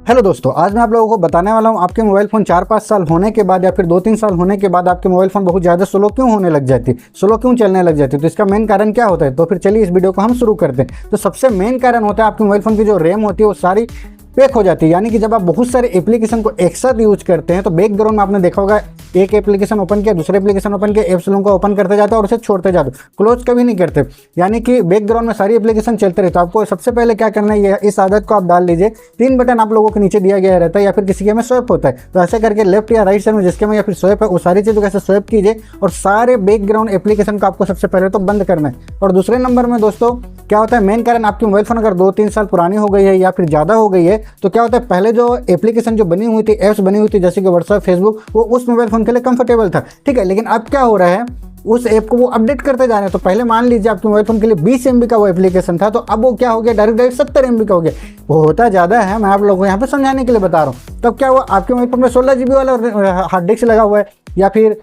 Hello दोस्तों, आज मैं आप लोगों को बताने वाला हूं आपके मोबाइल फ़ोन 4-5 साल होने के बाद या फिर 2-3 साल होने के बाद आपके मोबाइल फ़ोन बहुत ज़्यादा स्लो क्यों होने लग जाती, स्लो क्यों चलने लग जाती है। तो इसका मेन कारण क्या होता है, तो फिर चलिए इस वीडियो को हम शुरू करते हैं। तो सबसे मेन कारण होता है आपके मोबाइल फ़ोन की जो रैम होती है वो सारी पैक हो जाती है। यानी कि जब आप बहुत सारे एप्लीकेशन को एक साथ यूज करते हैं तो बैकग्राउंड में आपने देखा होगा, एक एप्लीकेशन ओपन किया, दूसरे एप्लीकेशन ओपन किया, एप्स को ओपन करते जाते हो और उसे छोड़ते जाते हो, क्लोज कभी नहीं करते। यानी कि बैकग्राउंड में सारी एप्लीकेशन चलते रहते। तो आपको सबसे पहले क्या करना है, इस आदत को आप डाल लीजिए। 3 बटन आप लोगों के नीचे दिया गया रहता है या फिर किसी के में स्वैप होता है, तो ऐसे करके लेफ्ट या राइट साइड में जिसके में या फिर स्वैप है वो सारी चीज़ों को ऐसे स्वैप कीजिए और सारे बैकग्राउंड एप्लीकेशन को आपको सबसे पहले तो बंद करना है। और दूसरे नंबर में दोस्तों क्या होता है, मेन कारण आपकी मोबाइल फ़ोन अगर 2-3 साल पुरानी हो गई है या फिर ज़्यादा हो गई है तो क्या होता है, पहले जो एप्लीकेशन जो बनी हुई थी, ऐप्स बनी हुई थी जैसे कि व्हाट्सएप, फेसबुक, वो उस मोबाइल फ़ोन के लिए कंफर्टेबल था, ठीक है। लेकिन अब क्या हो रहा है, उस ऐप को वो अपडेट करते जा रहे हैं। तो पहले मान लीजिए आपके मोबाइल फ़ोन के लिए 20 MB का वो एप्लीकेशन था, तो अब वो क्या हो गया, डायरेक्ट 70 MB का हो गया। वो होता ज़्यादा है, मैं आप लोगों को यहाँ पे समझाने के लिए बता रहा हूँ। तो अब क्या हुआ, आपके मोबाइल फ़ोन में 16 GB वाला हार्ड डिस्क लगा हुआ है या फिर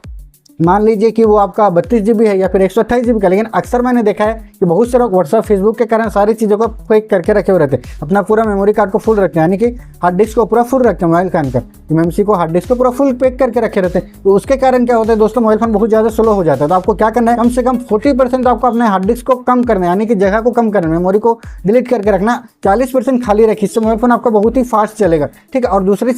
मान लीजिए कि वो आपका 32 GB है या फिर 128 GB का। लेकिन अक्सर मैंने देखा है कि बहुत से लोग व्हाट्सएप, फेसबुक के कारण सारी चीज़ों को पैक करके रखे हुए रहते हैं, अपना पूरा मेमोरी कार्ड को फुल रखते हैं, यानी कि हार्ड डिस्क को पूरा फुल रखते हैं, मोबाइल का MMC को, हार्ड डिस्क को पूरा फुल पैक करके रखे रहते हैं। तो उसके कारण क्या होता है दोस्तों, मोबाइल फ़ोन बहुत ज़्यादा स्लो हो जाता है। तो आपको क्या करना है, कम से कम 40% आपको अपने हार्ड डिस्क को कम करना है, यानी कि जगह को कम करना है, मेमोरी को डिलीट करके रखना, 40% खाली रखिए। इससे मोबाइल फ़ोन आपका बहुत ही फास्ट चलेगा, ठीक है। और दूसरी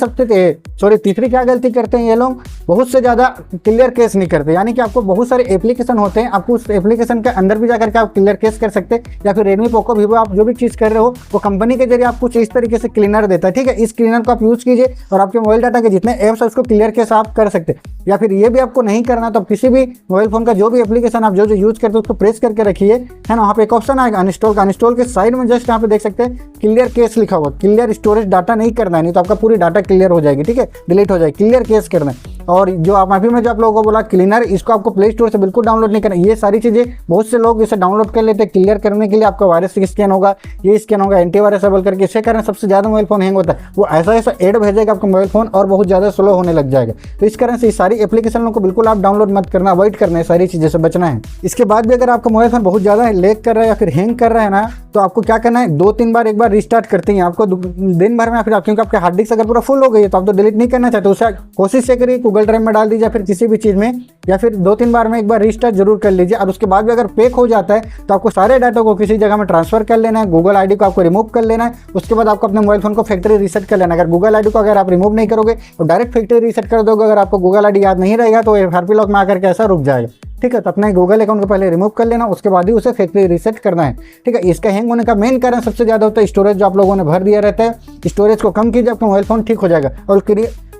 तीसरी क्या गलती करते हैं ये लोग, बहुत से ज़्यादा क्लियर केस नहीं करते। यानी कि आपको बहुत सारे एप्लीकेशन होते हैं, आपको उस एप्लीकेशन के अंदर भी जाकर के आप क्लियर केस कर सकते हैं। या फिर रेडमी, पोको, वीवो, आप जो भी चीज़ कर रहे हो वो कंपनी के जरिए आपको इस तरीके से क्लीनर देता है, ठीक है। इस क्लीनर को आप यूज़ कीजिए और आपके मोबाइल डाटा के जितने ऐप्स है उसको क्लियर केस आप कर सकते हैं। या फिर ये भी आपको नहीं करना तो किसी भी मोबाइल फ़ोन का जो भी एप्लीकेशन आप जो यूज़ करते हो उसको प्रेस करके रखिए, है ना। वहाँ पे एक ऑप्शन आएगा अनइंस्टॉल का, अनइंस्टॉल के साइड में जस्ट यहाँ पे देख सकते हैं क्लियर केस लिखा हुआ, क्लियर स्टोरेज डाटा नहीं करना है, नहीं तो आपका पूरी डाटा क्लियर हो जाएगी, ठीक है, डिलीट हो जाएगी, क्लियर केस करना है। और जो आप अभी मैं जो आप लोगों को बोला क्लीनर, इसको आपको प्ले स्टोर से बिल्कुल डाउनलोड नहीं करना। ये सारी चीज़ें बहुत से लोग इसे डाउनलोड कर लेते हैं, क्लियर करने के लिए आपका वायरस स्कैन होगा, ये स्कैन होगा, एंटीवायरस एबल करके, इसके कारण सबसे ज़्यादा मोबाइल फ़ोन हैंग होता है। वो ऐसा ऐड भेजेगा आपका मोबाइल फ़ोन और बहुत ज़्यादा स्लो होने लग जाएगा। तो इस कारण से इस सारी एप्लीकेशनों को बिल्कुल आप डाउनलोड मत करना, अवॉइड करना है, सारी चीज़ें से बचना है। इसके बाद भी अगर आपका मोबाइल फ़ोन बहुत ज़्यादा लैग कर रहा है या फिर हैंग कर रहा है ना, तो आपको क्या करना है, 2-3 बार एक बार रिस्टार्ट करते हैं आपको दिन भर में। फिर क्योंकि आपके हार्ड डिस्क अगर पूरा फुल हो गई है तो आप तो डिलीट नहीं करना चाहते, उसे कोशिश से करिए गूगल ड्राइव में डाल दीजिए, फिर किसी भी चीज़ में, या फिर 2-3 बार में एक बार रिस्टार्ट जरूर कर लीजिए। और उसके बाद भी अगर पैक हो जाता है तो आपको सारे डाटा को किसी जगह में ट्रांसफर कर लेना है, गूगल आईडी को आपको रिमूव कर लेना है। उसके बाद आपको अपने मोबाइल फोन को फैक्ट्री रीसेट कर लेना है। अगर गूगल आईडी को अगर आप रिमूव नहीं करोगे तो डायरेक्ट फैक्ट्री रीसेट कर दोगे, अगर आपको गूगल आईडी याद नहीं रहेगा तो FRP लॉक में आकर के ऐसा रुक जाएगा, ठीक है। तो अपने गूगल अकाउंट को पहले रिमूव कर लेना, उसके बाद ही उसे फैक्ट्री रीसेट करना है, ठीक है। इसका हैंग होने का मेन कारण सबसे ज़्यादा होता है स्टोरेज, जो आप लोगों ने भर दिया रहता है। स्टोरेज को कम कीजिए, आपका मोबाइल फ़ोन ठीक हो जाएगा।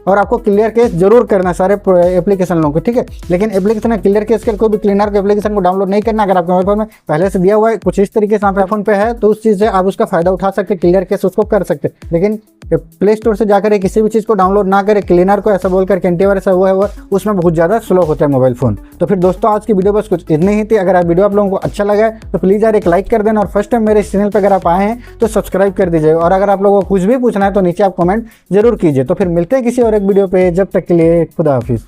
और आपको क्लियर केस जरूर करना है सारे एप्लीकेशन लोगों को, ठीक है। लेकिन एप्लीकेशन क्लियर केस के कोई भी क्लीनर के एप्लीकेशन को डाउनलोड नहीं करना। अगर आपके मोबाइल फोन में पहले से दिया हुआ है कुछ इस तरीके से आपके फोन पे है तो उस चीज़ से आप उसका फायदा उठा सकते, क्लियर केस उसको कर सकते। लेकिन प्ले स्टोर से जाकर किसी भी चीज़ को डाउनलोड ना करें, क्लीनर को ऐसा बोल कर एंटीवायरस है वो है वो, उसमें बहुत ज़्यादा स्लो होता है मोबाइल फ़ोन। तो फिर दोस्तों आज की वीडियो बस कुछ इतनी ही थी। अगर आप वीडियो आप लोगों को अच्छा लगा है तो प्लीज़ यार एक लाइक कर देना, और फर्स्ट टाइम मेरे इस चैनल पर अगर आप आए हैं तो सब्सक्राइब कर दीजिए। और अगर आप लोगों को कुछ भी पूछना है तो नीचे आप कमेंट जरूर कीजिए। तो फिर मिलते हैं किसी और एक वीडियो पे, जब तक के लिए खुदा हाफिज़।